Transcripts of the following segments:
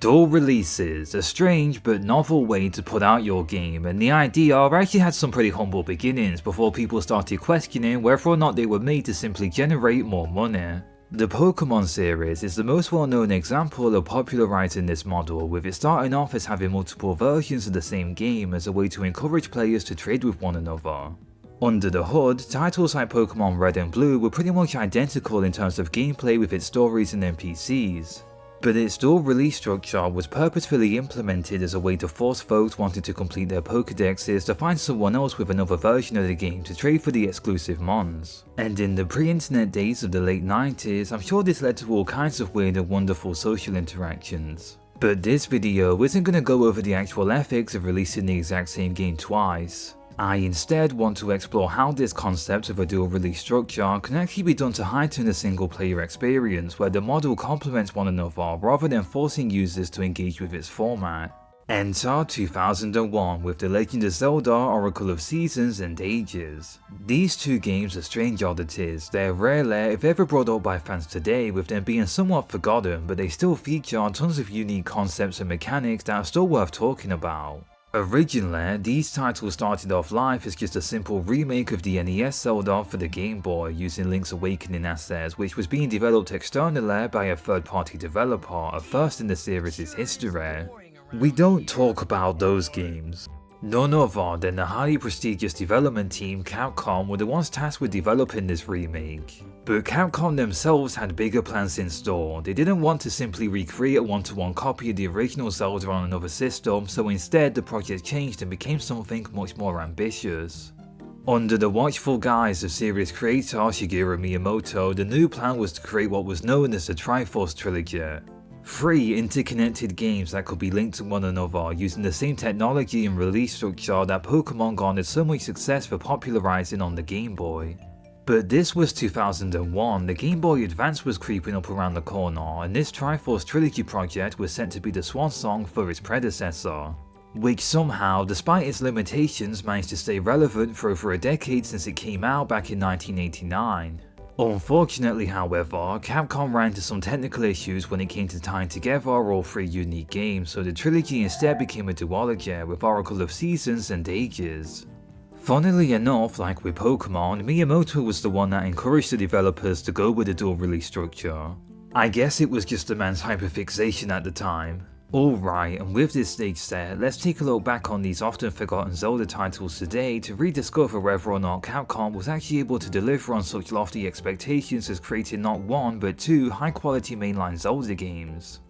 Dual releases, a strange but novel way to put out your game, and the idea actually had some pretty humble beginnings before people started questioning whether or not they were made to simply generate more money. The Pokemon series is the most well-known example of popularizing this model, with it starting off as having multiple versions of the same game as a way to encourage players to trade with one another. Under the hood, titles like Pokemon Red and Blue were pretty much identical in terms of gameplay with its stories and NPCs. But its dual release structure was purposefully implemented as a way to force folks wanting to complete their Pokedexes to find someone else with another version of the game to trade for the exclusive mons. And in the pre-internet days of the late 90s, I'm sure this led to all kinds of weird and wonderful social interactions. But this video isn't going to go over the actual ethics of releasing the exact same game twice. I instead want to explore how this concept of a dual release structure can actually be done to heighten the single player experience where the model complements one another rather than forcing users to engage with its format. Enter 2001 with The Legend of Zelda: Oracle of Seasons and Ages. These two games are strange oddities. They're rarely, if ever, brought up by fans today, with them being somewhat forgotten, but they still feature tons of unique concepts and mechanics that are still worth talking about. Originally, these titles started off life as just a simple remake of the NES Zelda for the Game Boy using Link's Awakening assets, which was being developed externally by a third-party developer, a first in the series' history. We don't talk about those games. None other than the highly prestigious development team Capcom were the ones tasked with developing this remake. But Capcom themselves had bigger plans in store. They didn't want to simply recreate a one-to-one copy of the original Zelda on another system, so instead the project changed and became something much more ambitious. Under the watchful guise of series creator Shigeru Miyamoto, the new plan was to create what was known as the Triforce Trilogy. 3 interconnected games that could be linked to one another using the same technology and release structure that Pokemon garnered so much success for popularizing on the Game Boy. But this was 2001, the Game Boy Advance was creeping up around the corner, and this Triforce Trilogy project was set to be the swan song for its predecessor, which somehow, despite its limitations, managed to stay relevant for over a decade since it came out back in 1989. Unfortunately, however, Capcom ran into some technical issues when it came to tying together all 3 unique games, so the trilogy instead became a duology with Oracle of Seasons and Ages. Funnily enough, like with Pokemon, Miyamoto was the one that encouraged the developers to go with a dual release structure. I guess it was just the man's hyperfixation at the time. Alright, and with this stage set, let's take a look back on these often forgotten Zelda titles today to rediscover whether or not Capcom was actually able to deliver on such lofty expectations as creating not 1 but 2 high quality mainline Zelda games.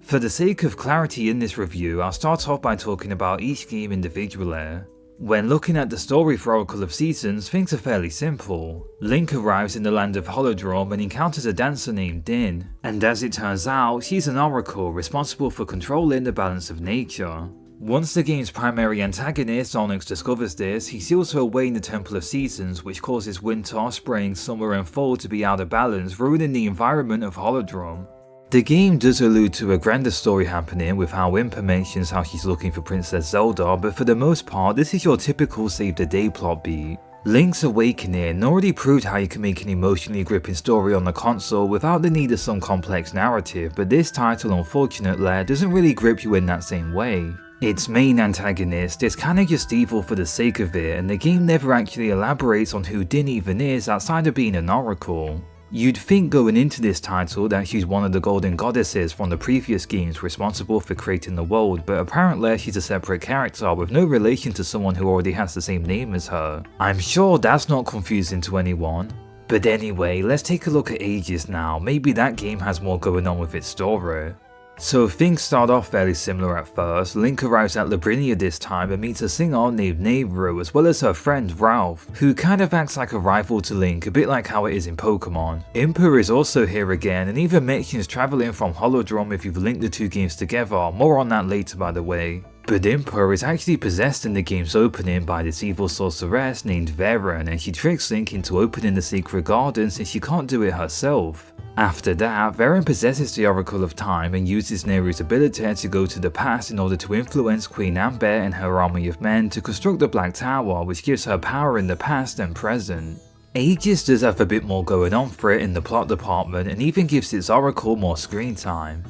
For the sake of clarity in this review, I'll start off by talking about each game individually. When looking at the story for Oracle of Seasons, things are fairly simple. Link arrives in the land of Holodrum and encounters a dancer named Din, and as it turns out, she's an oracle responsible for controlling the balance of nature. Once the game's primary antagonist, Onyx, discovers this, he seals her away in the Temple of Seasons, which causes winter, spring, summer and fall to be out of balance, ruining the environment of Holodrum. The game does allude to a grander story happening with how Impa mentions how she's looking for Princess Zelda, but for the most part this is your typical save the day plot beat. Link's Awakening already proved how you can make an emotionally gripping story on the console without the need of some complex narrative, but this title unfortunately doesn't really grip you in that same way. Its main antagonist is kinda just evil for the sake of it, and the game never actually elaborates on who Din even is outside of being an oracle. You'd think going into this title that she's one of the golden goddesses from the previous games responsible for creating the world, but apparently she's a separate character with no relation to someone who already has the same name as her. I'm sure that's not confusing to anyone. But anyway, let's take a look at Ages now. Maybe that game has more going on with its story. So things start off fairly similar at first. Link arrives at Labrinia this time and meets a singer named Nehru as well as her friend Ralph, who kind of acts like a rival to Link, a bit like how it is in Pokemon. Impa is also here again and even mentions travelling from Holodrum if you've linked the 2 games together, more on that later by the way. But Impa is actually possessed in the game's opening by this evil sorceress named Varen, and she tricks Link into opening the secret garden since she can't do it herself. After that, Varen possesses the Oracle of Time and uses Nehru's ability to go to the past in order to influence Queen Amber and her army of men to construct the Black Tower, which gives her power in the past and present. Ages does have a bit more going on for it in the plot department and even gives its Oracle more screen time.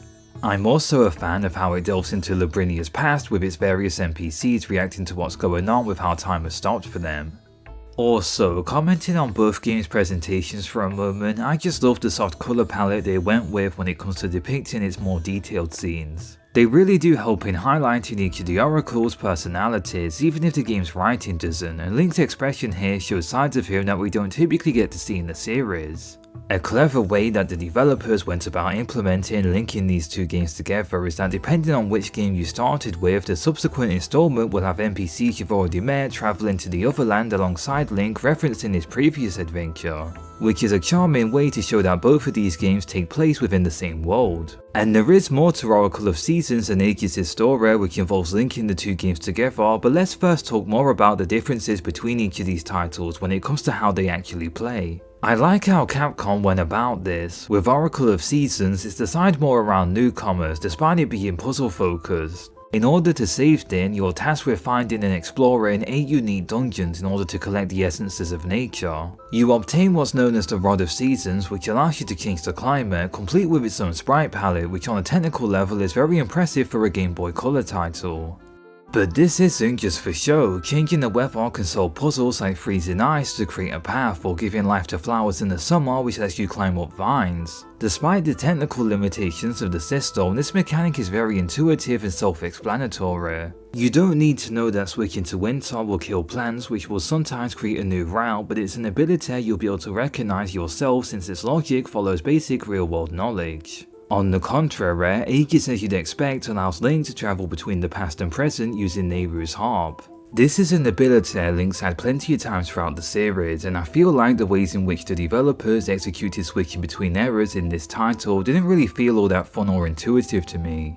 I'm also a fan of how it delves into Labrinia's past with its various NPCs reacting to what's going on with how time has stopped for them. Also, commenting on both games' presentations for a moment, I just love the soft colour palette they went with when it comes to depicting its more detailed scenes. They really do help in highlighting each of the oracles' personalities, even if the game's writing doesn't, and Link's expression here shows sides of him that we don't typically get to see in the series. A clever way that the developers went about implementing linking these two games together is that depending on which game you started with, the subsequent installment will have NPCs you've already met travelling to the other land alongside Link referencing his previous adventure, which is a charming way to show that both of these games take place within the same world. And there is more to Oracle of Seasons and Aegis' story which involves linking the two games together, but let's first talk more about the differences between each of these titles when it comes to how they actually play. I like how Capcom went about this. With Oracle of Seasons, it's designed more around newcomers despite it being puzzle focused. In order to save Din, you're tasked with finding and exploring 8 unique dungeons in order to collect the essences of nature. You obtain what's known as the Rod of Seasons, which allows you to change the climate, complete with its own sprite palette, which on a technical level is very impressive for a Game Boy Color title. But this isn't just for show. Changing the weather can solve puzzles like freezing ice to create a path, or giving life to flowers in the summer which lets you climb up vines. Despite the technical limitations of the system, this mechanic is very intuitive and self-explanatory. You don't need to know that switching to winter will kill plants, which will sometimes create a new route, but it's an ability you'll be able to recognize yourself since its logic follows basic real-world knowledge. On the contrary, Aegis, as you'd expect, allows Link to travel between the past and present using Nehru's harp. This is an ability Link's had plenty of times throughout the series, and I feel like the ways in which the developers executed switching between eras in this title didn't really feel all that fun or intuitive to me.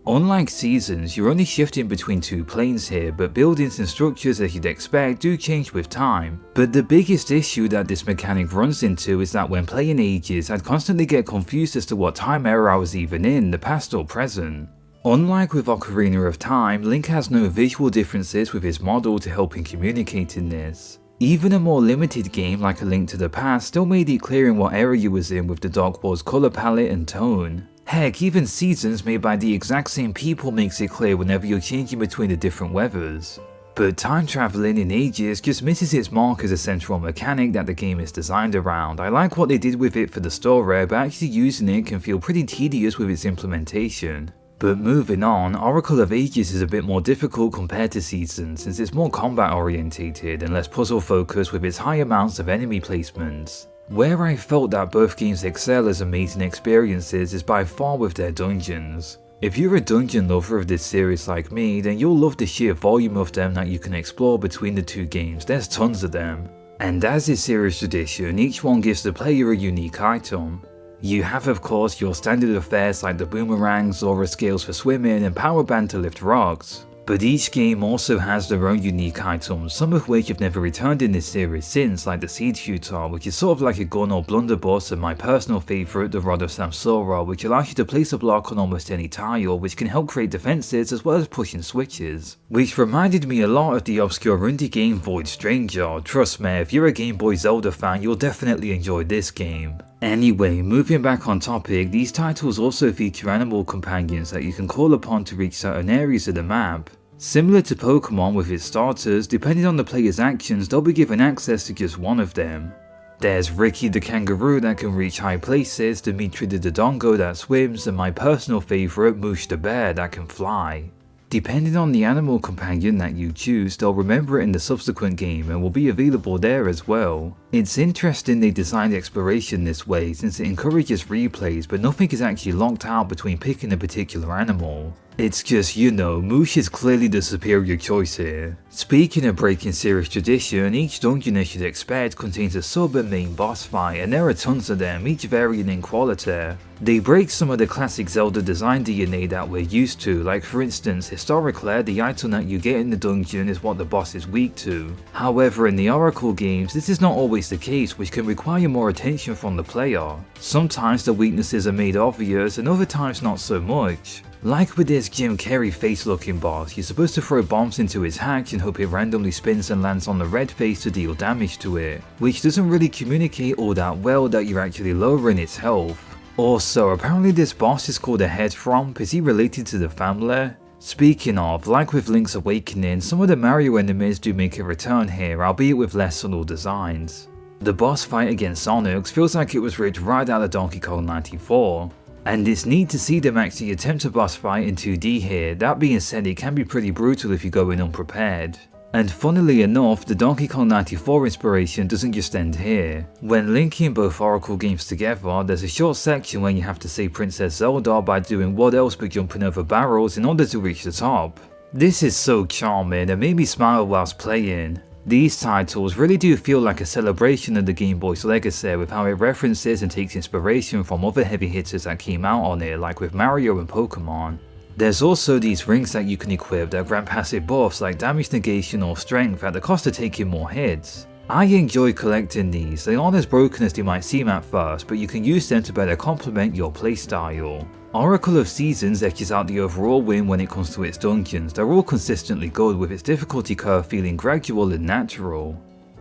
Unlike Seasons, you're only shifting between two planes here, but buildings and structures, as you'd expect, do change with time. But the biggest issue that this mechanic runs into is that when playing Aegis, I'd constantly get confused as to what time era I was even in, the past or present. Unlike with Ocarina of Time, Link has no visual differences with his model to help in communicating this. Even a more limited game like A Link to the Past still made it clear in what era you was in with the Dark World's colour palette and tone. Heck, even Seasons made by the exact same people makes it clear whenever you're changing between the different weathers. But time traveling in Aegis just misses its mark as a central mechanic that the game is designed around. I like what they did with it for the story, but actually using it can feel pretty tedious with its implementation. But moving on, Oracle of Aegis is a bit more difficult compared to Seasons since it's more combat orientated and less puzzle focused with its high amounts of enemy placements. Where I felt that both games excel as amazing experiences is by far with their dungeons. If you're a dungeon lover of this series like me, then you'll love the sheer volume of them that you can explore between the two games. There's tons of them. And as is series tradition, each one gives the player a unique item. You have of course your standard affairs like the boomerangs, Zora scales for swimming, and power band to lift rocks. But each game also has their own unique items, some of which have never returned in this series since, like the Seed Shooter, which is sort of like a gun or blunderbuss, and my personal favourite, the Rod of Samsora, which allows you to place a block on almost any tile, which can help create defences as well as pushing switches. Which reminded me a lot of the obscure indie game Void Stranger. Trust me, if you're a Game Boy Zelda fan, you'll definitely enjoy this game. Anyway, moving back on topic, these titles also feature animal companions that you can call upon to reach certain areas of the map. Similar to Pokemon with its starters, depending on the player's actions, they'll be given access to just one of them. There's Ricky the kangaroo that can reach high places, Dimitri the Dodongo that swims, and my personal favourite, Moosh the bear that can fly. Depending on the animal companion that you choose, they'll remember it in the subsequent game and will be available there as well. It's interesting they designed exploration this way since it encourages replays, but nothing is actually locked out between picking a particular animal. It's just, you know, Moosh is clearly the superior choice here. Speaking of breaking series tradition, each dungeon as you'd expect contains a sub and main boss fight, and there are tons of them, each varying in quality. They break some of the classic Zelda design DNA that we're used to, like for instance, historically, the item that you get in the dungeon is what the boss is weak to. However, in the Oracle games, this is not always the case, which can require more attention from the player. Sometimes the weaknesses are made obvious, and other times not so much. Like with this Jim Carrey face looking boss, you're supposed to throw bombs into his hatch and hope it randomly spins and lands on the red face to deal damage to it, which doesn't really communicate all that well that you're actually lowering its health. Also, apparently this boss is called a head fromp. Is he related to the family? Speaking of, like with Link's Awakening, some of the Mario enemies do make a return here, albeit with less subtle designs. The boss fight against Onyx feels like it was ripped right out of Donkey Kong 94. And it's neat to see them actually attempt a boss fight in 2D here. That being said, it can be pretty brutal if you go in unprepared. And funnily enough, the Donkey Kong 94 inspiration doesn't just end here. When linking both Oracle games together, there's a short section when you have to save Princess Zelda by doing what else but jumping over barrels in order to reach the top. This is so charming and made me smile whilst playing. These titles really do feel like a celebration of the Game Boy's legacy with how it references and takes inspiration from other heavy hitters that came out on it, like with Mario and Pokemon. There's also these rings that you can equip that grant passive buffs like damage negation or strength at the cost of taking more hits. I enjoy collecting these. They aren't as broken as they might seem at first, but you can use them to better complement your playstyle. Oracle of Seasons edges out the overall win when it comes to its dungeons. They're all consistently good, with its difficulty curve feeling gradual and natural.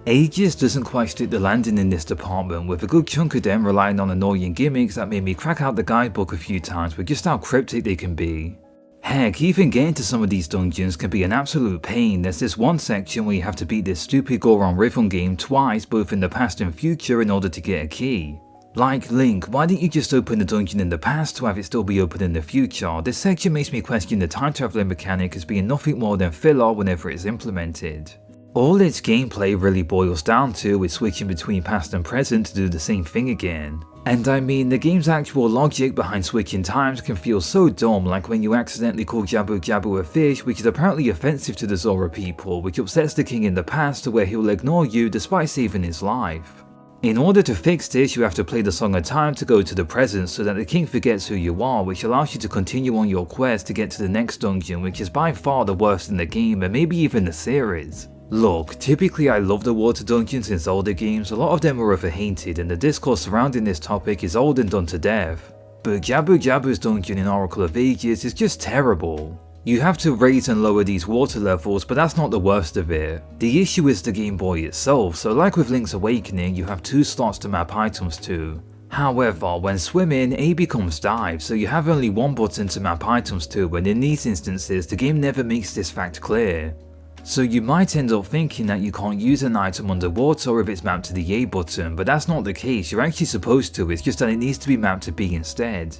Aegis doesn't quite stick the landing in this department, with a good chunk of them relying on annoying gimmicks that made me crack out the guidebook a few times with just how cryptic they can be. Heck, even getting to some of these dungeons can be an absolute pain. There's this one section where you have to beat this stupid Goron rhythm game twice, both in the past and future, in order to get a key. Like Link, why didn't you just open the dungeon in the past to have it still be open in the future? This section makes me question the time traveling mechanic as being nothing more than filler whenever it's implemented. All its gameplay really boils down to is switching between past and present to do the same thing again. And I mean, the game's actual logic behind switching times can feel so dumb, like when you accidentally call Jabu Jabu a fish, which is apparently offensive to the Zora people, which upsets the king in the past to where he'll ignore you despite saving his life. In order to fix this, you have to play the Song of Time to go to the present so that the king forgets who you are, which allows you to continue on your quest to get to the next dungeon, which is by far the worst in the game and maybe even the series. Look, typically I love the water dungeons in Zelda games. A lot of them are overhated and the discourse surrounding this topic is old and done to death. But Jabu Jabu's dungeon in Oracle of Ages is just terrible. You have to raise and lower these water levels, but that's not the worst of it. The issue is the Game Boy itself, so like with Link's Awakening, you have 2 slots to map items to. However, when swimming, A becomes dive, so you have only 1 button to map items to, and in these instances, the game never makes this fact clear. So you might end up thinking that you can't use an item underwater if it's mapped to the A button, but that's not the case. You're actually supposed to, it's just that it needs to be mapped to B instead.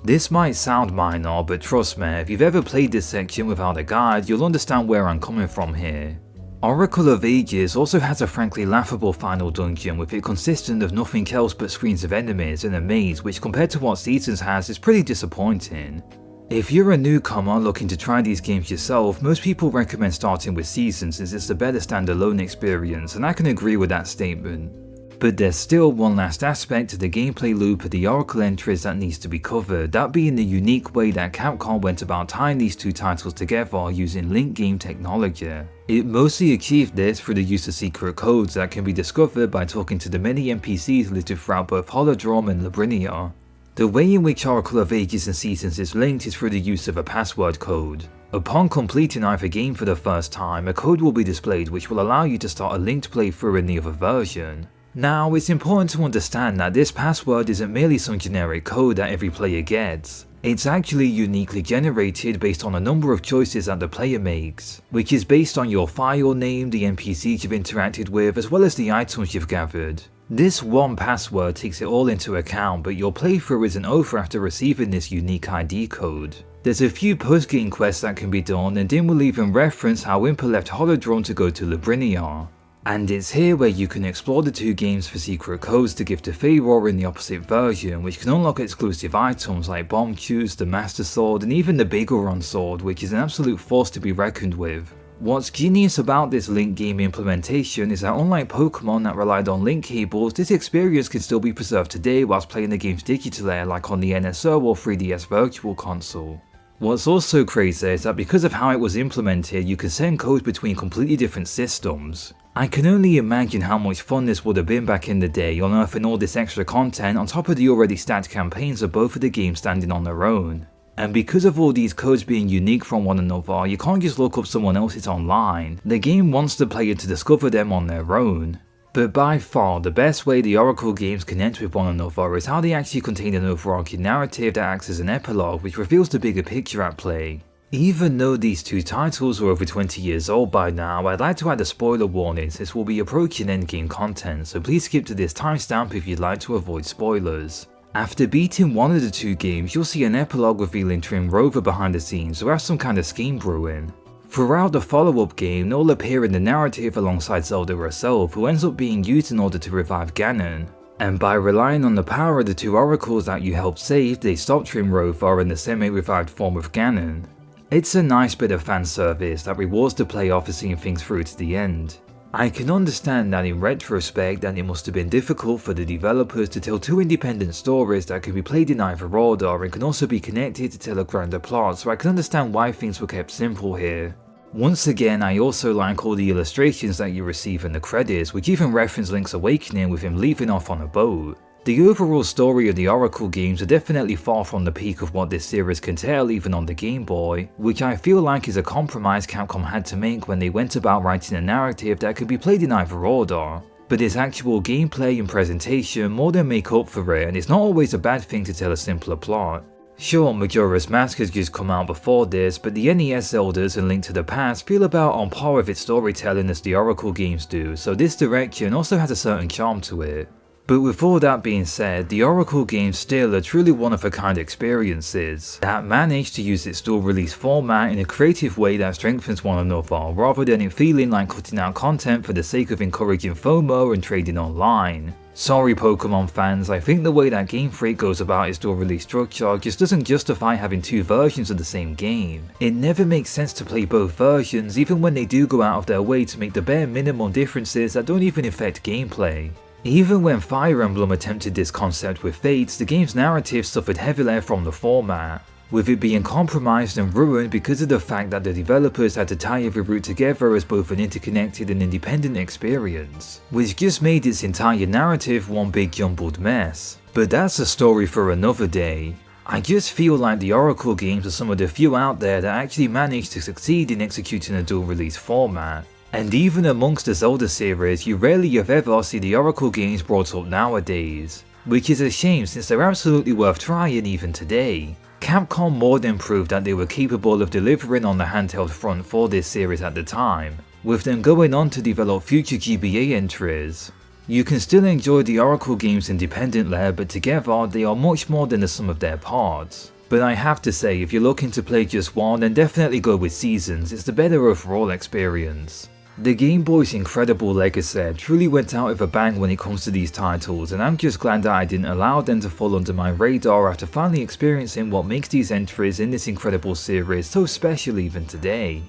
This might sound minor, but trust me, if you've ever played this section without a guide, you'll understand where I'm coming from here. Oracle of Ages also has a frankly laughable final dungeon, with it consisting of nothing else but screens of enemies and a maze, which compared to what Seasons has is pretty disappointing. If you're a newcomer looking to try these games yourself, most people recommend starting with Seasons as it's a better standalone experience, and I can agree with that statement. But there's still one last aspect to the gameplay loop of the Oracle entries that needs to be covered, that being the unique way that Capcom went about tying these 2 titles together using link game technology. It mostly achieved this through the use of secret codes that can be discovered by talking to the many NPCs listed throughout both Holodrum and Labrinia. The way in which Oracle of Ages and Seasons is linked is through the use of a password code. Upon completing either game for the first time, a code will be displayed which will allow you to start a linked playthrough in the other version. Now, it's important to understand that this password isn't merely some generic code that every player gets. It's actually uniquely generated based on a number of choices that the player makes, which is based on your file name, the NPCs you've interacted with, as well as the items you've gathered. This one password takes it all into account, but your playthrough isn't over after receiving this unique ID code. There's a few post-game quests that can be done, and Dim will even reference how Wimper left Holodrum to go to Labrinia. And it's here where you can explore the 2 games for secret codes to give to Feyror in the opposite version, which can unlock exclusive items like Bomb Chews, the Master Sword, and even the Bigoron Sword, which is an absolute force to be reckoned with. What's genius about this Link game implementation is that unlike Pokemon that relied on link cables, this experience can still be preserved today whilst playing the games digitally like on the NSO or 3DS Virtual Console. What's also crazy is that because of how it was implemented, you can send codes between completely different systems. I can only imagine how much fun this would have been back in the day, unearthing all this extra content on top of the already stacked campaigns of both of the games standing on their own. And because of all these codes being unique from one another, you can't just look up someone else's online. The game wants the player to discover them on their own. But by far, the best way the Oracle games connect with one another is how they actually contain an overarching narrative that acts as an epilogue which reveals the bigger picture at play. Even though these two titles are over 20 years old by now, I'd like to add a spoiler warning since we'll be approaching endgame content, so please skip to this timestamp if you'd like to avoid spoilers. After beating one of the two games, you'll see an epilogue revealing Trim Rover behind the scenes who has some kind of scheme brewing. Throughout the follow-up game, they'll appear in the narrative alongside Zelda herself, who ends up being used in order to revive Ganon. And by relying on the power of the two oracles that you helped save, they stop Trim Rover and the semi-revived form of Ganon. It's a nice bit of fan service that rewards the player for seeing things through to the end. I can understand that in retrospect that it must have been difficult for the developers to tell two independent stories that can be played in either order and can also be connected to tell a grander plot, so I can understand why things were kept simple here. Once again, I also like all the illustrations that you receive in the credits, which even reference Link's awakening with him leaving off on a boat. The overall story of the Oracle games are definitely far from the peak of what this series can tell even on the Game Boy, which I feel like is a compromise Capcom had to make when they went about writing a narrative that could be played in either order. But its actual gameplay and presentation more than make up for it, and it's not always a bad thing to tell a simpler plot. Sure, Majora's Mask has just come out before this, but the NES Zeldas and Link to the Past feel about on par with its storytelling as the Oracle games do, so this direction also has a certain charm to it. But with all that being said, the Oracle games still are truly one-of-a-kind experiences that manage to use its dual release format in a creative way that strengthens one another, rather than it feeling like cutting out content for the sake of encouraging FOMO and trading online. Sorry Pokemon fans, I think the way that Game Freak goes about its dual release structure just doesn't justify having two versions of the same game. It never makes sense to play both versions even when they do go out of their way to make the bare minimum differences that don't even affect gameplay. Even when Fire Emblem attempted this concept with Fates, the game's narrative suffered heavily from the format, with it being compromised and ruined because of the fact that the developers had to tie every route together as both an interconnected and independent experience, which just made its entire narrative one big jumbled mess. But that's a story for another day. I just feel like the Oracle games are some of the few out there that actually managed to succeed in executing a dual release format. And even amongst the Zelda series, you rarely if ever see the Oracle games brought up nowadays, which is a shame since they're absolutely worth trying even today. Capcom more than proved that they were capable of delivering on the handheld front for this series at the time, with them going on to develop future GBA entries. You can still enjoy the Oracle games independently, but together they are much more than the sum of their parts. But I have to say, if you're looking to play just one, then definitely go with Seasons, it's the better overall experience. The Game Boy's incredible legacy truly went out with a bang when it comes to these titles, and I'm just glad that I didn't allow them to fall under my radar after finally experiencing what makes these entries in this incredible series so special even today.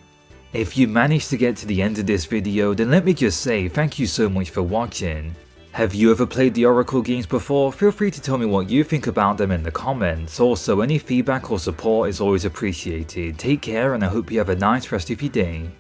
If you managed to get to the end of this video, then let me just say thank you so much for watching. Have you ever played the Oracle games before? Feel free to tell me what you think about them in the comments. Also, any feedback or support is always appreciated. Take care and I hope you have a nice rest of your day.